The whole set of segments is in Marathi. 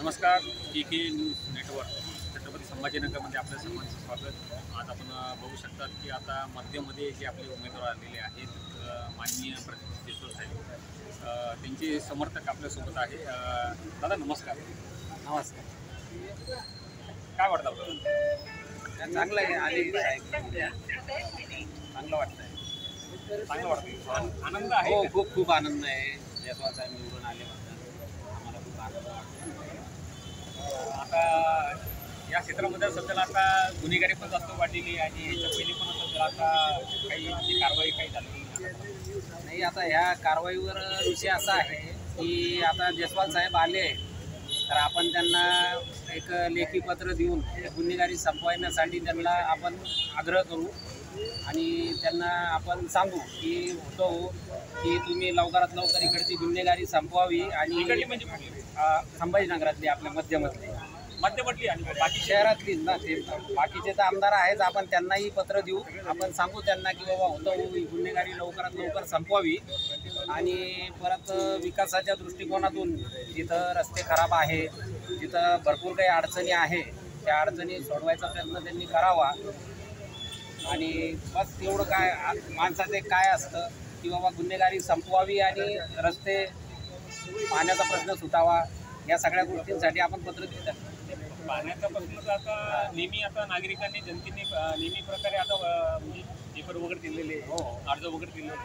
नमस्कार, के न्यूज नेटवर्क छत्रपती संभाजीनगरमध्ये आपल्या सर्वांचं स्वागत। आज आपण बघू शकता की आता मध्यमध्ये जे आपले उमेदवार आलेले आहेत माननीय प्रतिनिधी देशवर साहेब, त्यांचे समर्थक आपल्यासोबत आहे। दादा नमस्कार। नमस्कार। काय वाटतं आपल्याला? चांगलं आहे, आले चांगलं वाटतंय। चांगलं वाटतं, आनंद आहे। हो, खूप खूप आनंद आहे। जयस्वाल साहेब निवडून आल्याबद्दल आम्हाला खूप आनंद वाटतो। आता या क्षेत्रामध्ये सध्याला आता गुन्हेगारी पण जास्त वाढलेली आणि याच्या पहिले पण सध्या आता काही कारवाई काही झाली नाही। आता ह्या कारवाईवर विषय असा आहे की आता जयस्वाल साहेब आले तर आपण त्यांना एक लेखी पत्र देऊन गुन्हेगारी संपवण्यासाठी त्यांना आपण आग्रह करू आणि त्यांना आपण सांगू की की तुम्ही लवकरात लवकर इकडची गुन्हेगारी संपवावी आणि इकडली म्हणजे संभाजीनगरातली आपल्या मध्यमधली आणि बाकी शहरातली ना, ते बाकीचे तर आमदार आहेच, आपण त्यांनाही पत्र देऊ। आपण सांगू त्यांना की बाबा गुन्हेगारी लवकरात लवकर संपवावी आणि परत विकासाच्या दृष्टिकोनातून जिथं रस्ते खराब आहे, जिथं भरपूर काही अडचणी आहे, त्या अडचणी सोडवायचा प्रयत्न त्यांनी करावा। आणि बस एवढं काय माणसाचे काय असतं की बाबा गुन्हेगारी संपवावी आणि रस्ते पाण्याचा प्रश्न सुटावा, या सगळ्या गोष्टींसाठी आपण पत्र देऊ। पाण्याचा प्रश्न आता नेहमी आता नागरिकांनी जनतेने नेहमी प्रकारे आता म्हणजे पेपर वगैरे दिलेले, अर्ज वगैरे दिलेले,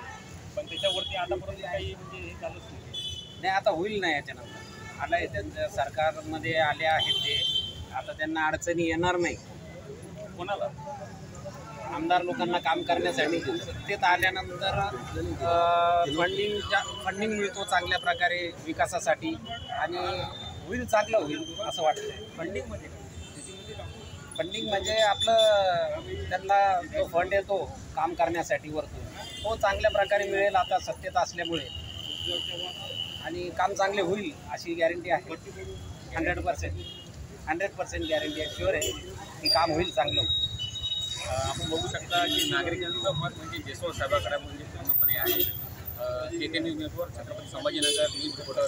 पण त्याच्यावरती आतापर्यंत काही म्हणजे हे झालंच नाही। आता होईल ना, याच्यानंतर आलं आहे त्यांच्या सरकारमध्ये आले आहेत ते, आता त्यांना अडचणी येणार नाही। कोणाला? आमदार लोकांना काम करण्यासाठी सत्तेत आल्यानंतर फंडिंग मिळतो चांगल्या प्रकारे विकासासाठी आणि होईल, चांगलं होईल असं वाटतं। फंडिंग म्हणजे आपलं त्यांना जो फंड येतो काम करण्यासाठी वरतून, तो चांगल्या प्रकारे मिळेल आता सत्तेत असल्यामुळे आणि काम चांगले होईल अशी गॅरंटी आहे। 100% गॅरंटी आहे, शुअर आहे की काम होईल, चांगलं होईल। आपण बघू शकता की नागरिकांचं मत म्हणजे जयस्वाल साहेबांकडे म्हणजे पूर्णपणे आहे। K news network Chhatrapati Sambhajinagar news reporter